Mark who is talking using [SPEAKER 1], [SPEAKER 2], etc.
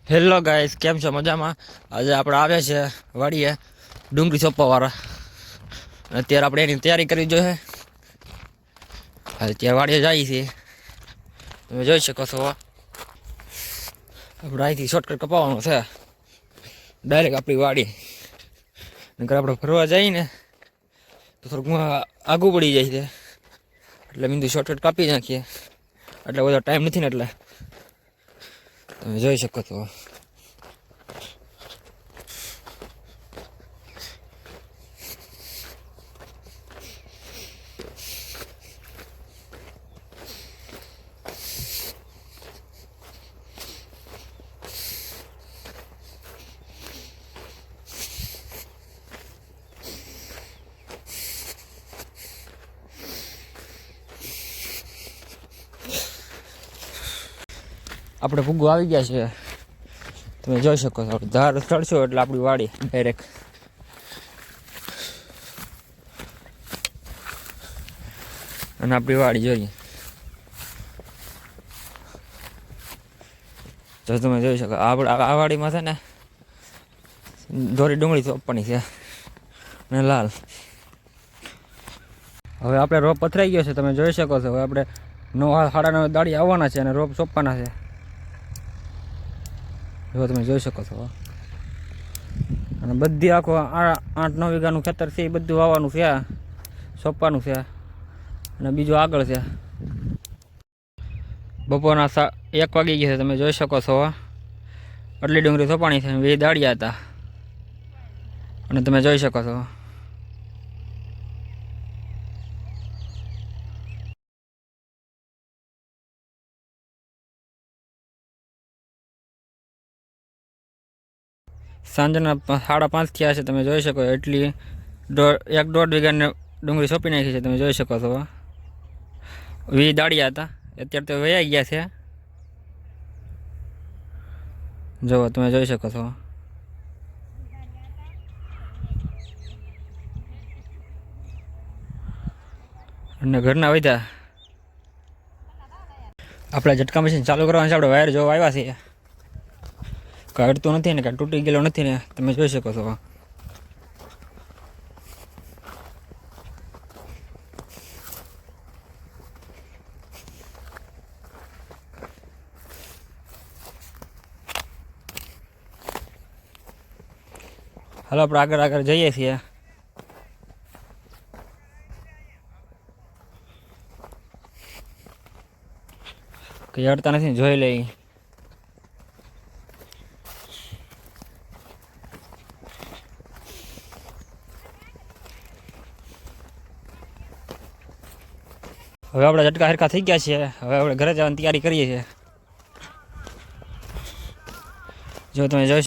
[SPEAKER 1] Hello guys, કેમ છો? મજામાં? આજે આપણે આવ્યા છે વાડીએ ડુંગળી સોંપવાવાળા. અત્યારે આપણે એની તૈયારી કરવી જોઈએ. અત્યારે વાડીએ જઈએ છીએ, તમે જોઈ શકો છો. આપણે અહીંથી શોર્ટકટ કપાવવાનું છે ડાયરેક્ટ આપણી વાડી. નકર આપણે ફરવા જઈએ ને તો થોડુંક આગું પડી જાય છે, એટલે બિંદુ શોર્ટકટ કાપી નાખીએ. એટલે બધો ટાઈમ નથી ને, એટલે તમે જોઈ શકો છો. આપણે ફૂગો આવી ગયા છે, તમે જોઈ શકો છો. ધાર ચડશો એટલે આપણી વાડી ડાયરેક્ટ. અને આપણી વાડી જોઈએ તો તમે જોઈ શકો. આ વાડીમાં છે ને દોરી ડુંગળી સોંપવાની છે અને લાલ. હવે આપણે રોપ પથરાઈ ગયો છે, તમે જોઈ શકો છો. હવે આપણે 9:30 દાડી આવવાના છે અને રોપ સોંપવાના છે. જો તમે જોઈ શકો છો. અને બધી આખો 8-9 વીઘાનું ખેતર છે, એ બધું વાવવાનું છે, સોંપવાનું છે. અને બીજું આગળ છે. બપોરના 1 વાગી ગયા છે, તમે જોઈ શકો છો. આટલી ડુંગળી સોંપાણી છે, 2 દાડિયા હતા. અને તમે જોઈ શકો છો. સાંજના 5:30 થયા છે, તમે જોઈ શકો. એટલી 1-1.5 વીઘાને ડુંગળી સોંપી નાખી છે, તમે જોઈ શકો છો. 20 દાડિયા હતા, અત્યારે તો વયા ગયા છે. જો તમે જોઈ શકો છો. અને ઘરના વધ્યા. આપણે ઝટકા મશીન ચાલુ કરવાનું છે. આપણે વાયર જોવા આવ્યા છીએ. કાઢતું નથી ને, કાંઈ તૂટી ગયેલો નથી ને, તમે જોઈ શકો છો. હાલો આપણે આગળ જઈએ છીએ. કંઈ અડતા નથી, જોઈ લઈ. હવે આપણે ઝટકા હરખા થઈ ગયા છે. હવે આપણે ઘરે જવાની તૈયારી કરીએ છીએ. જો તમે જોઈ